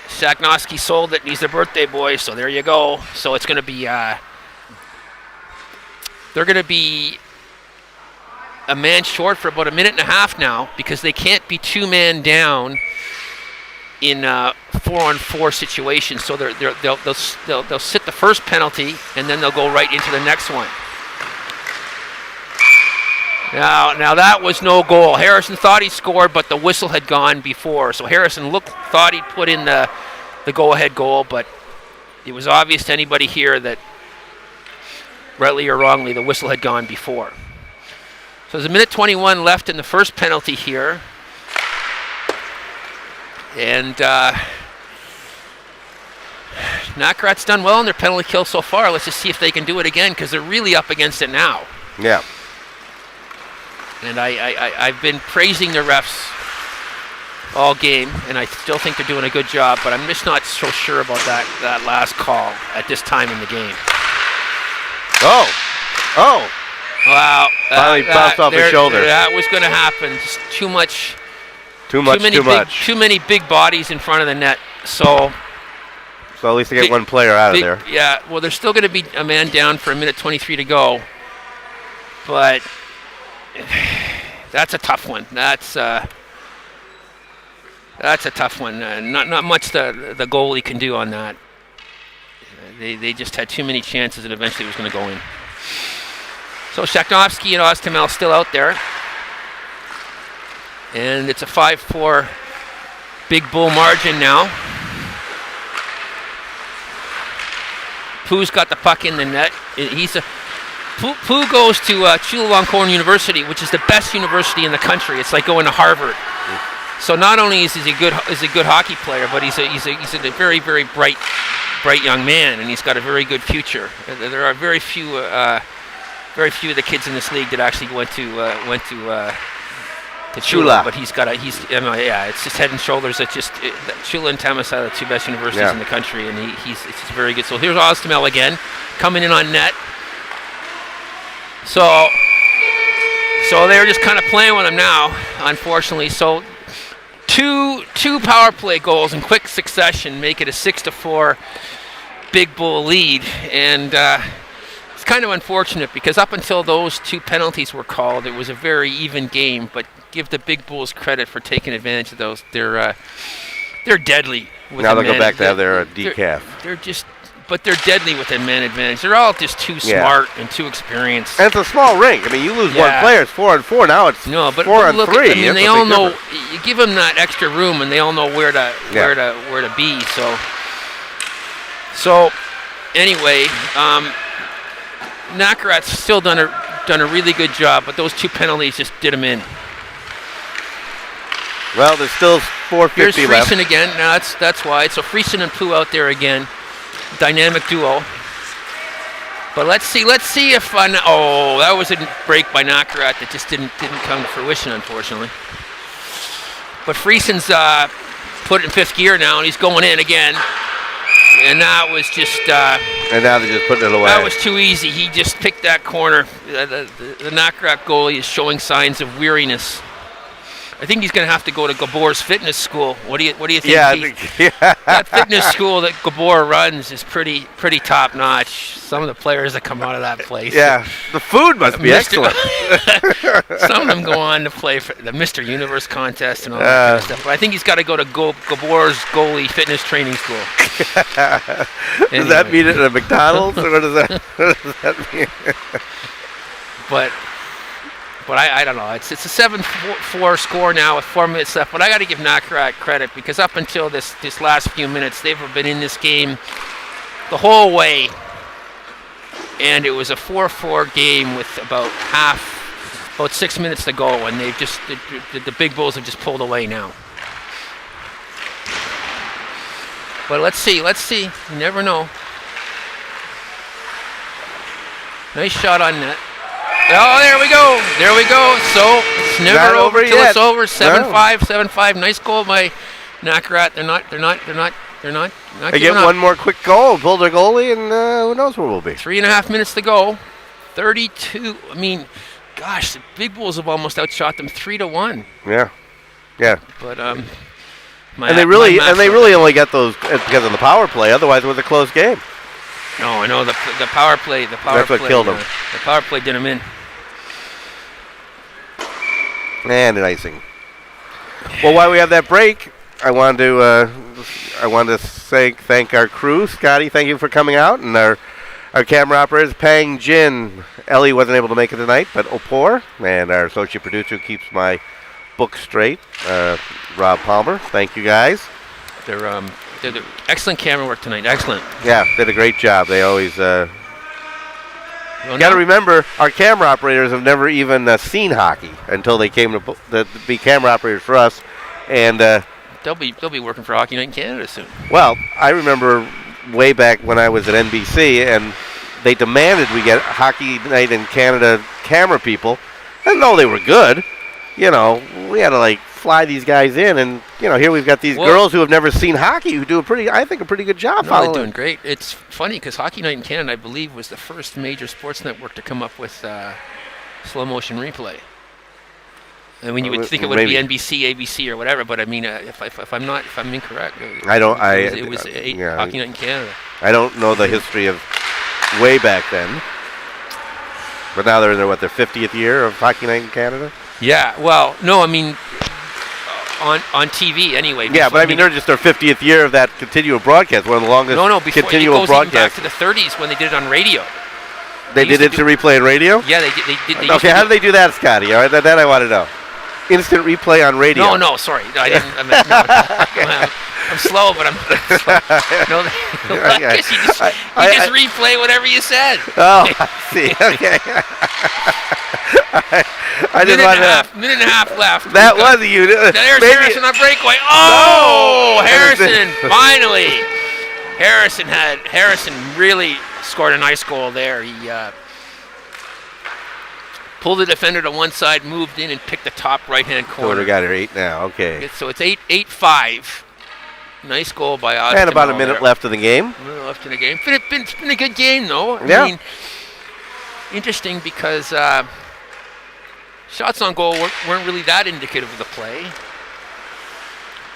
Sheknovsky sold it, and he's a birthday boy, so there you go. So it's going to be, they're going to be a man short for about 1.5 minutes now, because they can't be two-man down in 4-on-4 situations. So they'll sit the first penalty, and then they'll go right into the next one. Now that was no goal. Harrison thought he scored, but the whistle had gone before. So Harrison thought he'd put in the go-ahead goal, but it was obvious to anybody here that, rightly or wrongly, the whistle had gone before. So there's a minute 21 left in the first penalty here. And Nakaraj's done well in their penalty kill so far. Let's just see if they can do it again, because they're really up against it now. Yeah. And I've been praising the refs all game, and I still think they're doing a good job, but I'm just not so sure about that last call at this time in the game. Oh. Wow. Finally bounced off his shoulder. That was going to happen. Just too many big bodies in front of the net. So at least they get one player out of there. Yeah, well, there's still going to be a man down for a minute 23 to go. But that's a tough one. That's a tough one. Not much the goalie can do on that. They just had too many chances, and eventually it was going to go in. So Shakhnovsky and Ostamel still out there. And it's a 5-4 Big Bull margin now. Pooh's got the puck in the net. Pooh goes to Chulalongkorn University, which is the best university in the country. It's like going to Harvard. So not only is he a good hockey player, but he's a very, very bright young man, and he's got a very good future. There are very few of the kids in this league that actually went to Chula, but it's just head and shoulders. It's just Chula and Tamas are the two best universities in the country, and he's just very good. So here's Ostamel again, coming in on net. So they're just kind of playing with him now, unfortunately. So two power play goals in quick succession make it a 6-4 Big Bull lead, and it's kind of unfortunate because up until those two penalties were called, it was a very even game. But give the Big Bulls credit for taking advantage of those. They're deadly. Now they'll go back to have their decaf. But they're deadly with their man advantage. They're all just too smart and too experienced. And it's a small rink. I mean, you lose one player, it's 4-on-4. Now it's 4-on-3. I mean, they all know. You give them that extra room, and they all know where to be. So anyway, Nakaraj's still done a really good job, but those two penalties just did them in. Well, there's still 4:50 Here's left. Friesen again. Now that's why. So Friesen and Pooh out there again. Dynamic duo. But let's see if that was a break by Nakaraj that just didn't come to fruition, unfortunately. But Friesen's put it in fifth gear now, and he's going in again. And that was just and now they're just putting it away. That was too easy. He just picked that corner. The Nakaraj goalie is showing signs of weariness. I think he's going to have to go to Gabor's fitness school. What do you think? That fitness school that Gabor runs is pretty top notch. Some of the players that come out of that place. Yeah, the food must be excellent. Some of them go on to play for the Mr. Universe contest and all that kind of stuff. But I think he's got to go to Gabor's goalie fitness training school. Does that mean it at a McDonald's, or what does that mean? But I don't know. It's a 7-4 score now with 4 minutes left. But I got to give Nakaraj credit because up until this last few minutes, they've been in this game the whole way. And it was a 4-4 game with about 6 minutes to go, and they've just the Big Bulls have just pulled away now. But let's see. You never know. Nice shot on net. Oh, there we go. So it's never over till it's over. 7-5. Nice goal by Nakaraj. They're not They get one more quick goal, pull their goalie, and who knows where we'll be. 3.5 minutes to go. 32. I mean, gosh, the Big Bulls have almost outshot them 3-1. Yeah. But and they really only get those because of the power play. Otherwise, it was a close game. No, I know the power play. That's what killed them. The power play did them in. And an icing. Well, while we have that break, I wanted to thank our crew. Scotty, thank you for coming out, and our camera operators, Pang Jin. Ellie wasn't able to make it tonight, but Opor, and our associate producer who keeps my book straight, Rob Palmer. Thank you guys. They're did excellent camera work tonight. Excellent. Yeah, did a great job. They always. Well, Got to remember, our camera operators have never even seen hockey until they came to be camera operators for us, and they'll be working for Hockey Night in Canada soon. well, I remember way back when I was at NBC, and they demanded we get Hockey Night in Canada camera people, and though they were good, we had to fly these guys in, and here we've got these girls who have never seen hockey who do a pretty good job. No, they're doing great. It's funny because Hockey Night in Canada, I believe, was the first major sports network to come up with slow motion replay. I mean, you would think it would be NBC, ABC, or whatever, but I mean, if I'm incorrect, it was Hockey Night in Canada. I don't know the history of way back then, but now they're in their 50th year of Hockey Night in Canada. Yeah, well, no, I mean, on TV anyway. Yeah, but I mean, they're just their 50th year of that continual broadcast, one of the longest continual broadcasts. Back to the 30s when they did it on radio. They did it to replay on radio? Yeah, they did. Okay, how do they do that, Scotty? All right, that I want to know. Instant replay on radio. No, sorry. I didn't. I'm slow, but I'm slow. No, I guess you just replay whatever you said. Oh, I see. Okay. I didn't want to. Minute and a half left. That was you. There's Harrison on breakaway. Oh, Harrison! Finally, Harrison really scored a nice goal there. He pulled the defender to one side, moved in, and picked the top right-hand corner. So we got her 8 now. Okay. So it's 8-5. Nice goal by Austin. And about a minute left in the game. A minute left in the game. It's been a good game, though. Yeah. I mean, interesting because shots on goal weren't really that indicative of the play.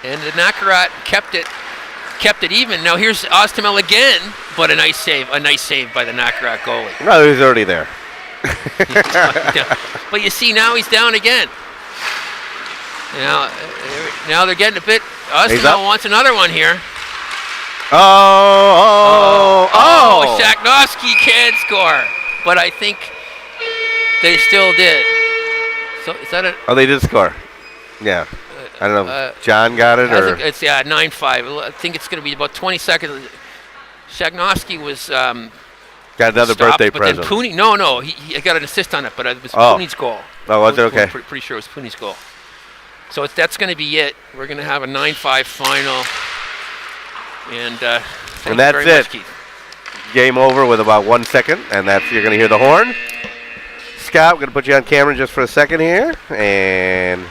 And the Nakaraj kept it even. Now here's Ostamel again, but a nice save by the Nakaraj goalie. No, he was already there. But you see, now he's down again. Now they're getting a bit. Ostamel wants another one here. Oh! Shaknovsky can't score, but I think they still did. So is that Oh, they did score. Yeah. I don't know if John got it or... It's 9-5. I think it's going to be about 20 seconds. Shaknovsky was... got another stopped, birthday but present. Then Puni, he got an assist on it, but it was Puni's goal. Oh, was it? Okay. Pretty sure it was Puni's goal. So that's going to be it. We're going to have a 9-5 final. And that's it. much, Keith. Game over with about 1 second, and you're going to hear the horn. Scott, we're going to put you on camera just for a second here, and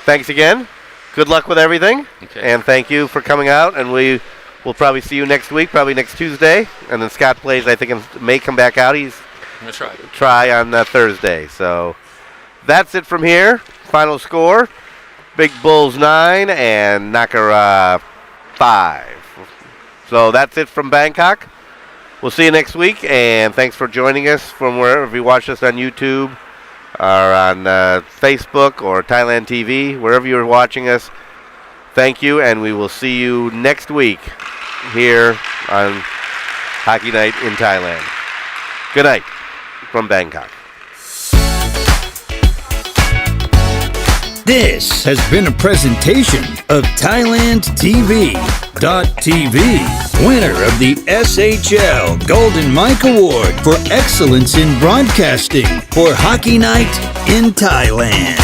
thanks again. Good luck with everything, and thank you for coming out, and we'll probably see you next week, probably next Tuesday, and then Scott plays, I think, and may come back out. He's going to try on Thursday. So that's it from here. Final score, Big Bulls 9 and Nakaraj 5. So that's it from Bangkok. We'll see you next week, and thanks for joining us from wherever you watch us on YouTube or on Facebook or Thailand TV, wherever you're watching us. Thank you, and we will see you next week here on Hockey Night in Thailand. Good night from Bangkok. This has been a presentation of Thailand TV.tv, winner of the SHL Golden Mike Award for Excellence in Broadcasting for Hockey Night in Thailand.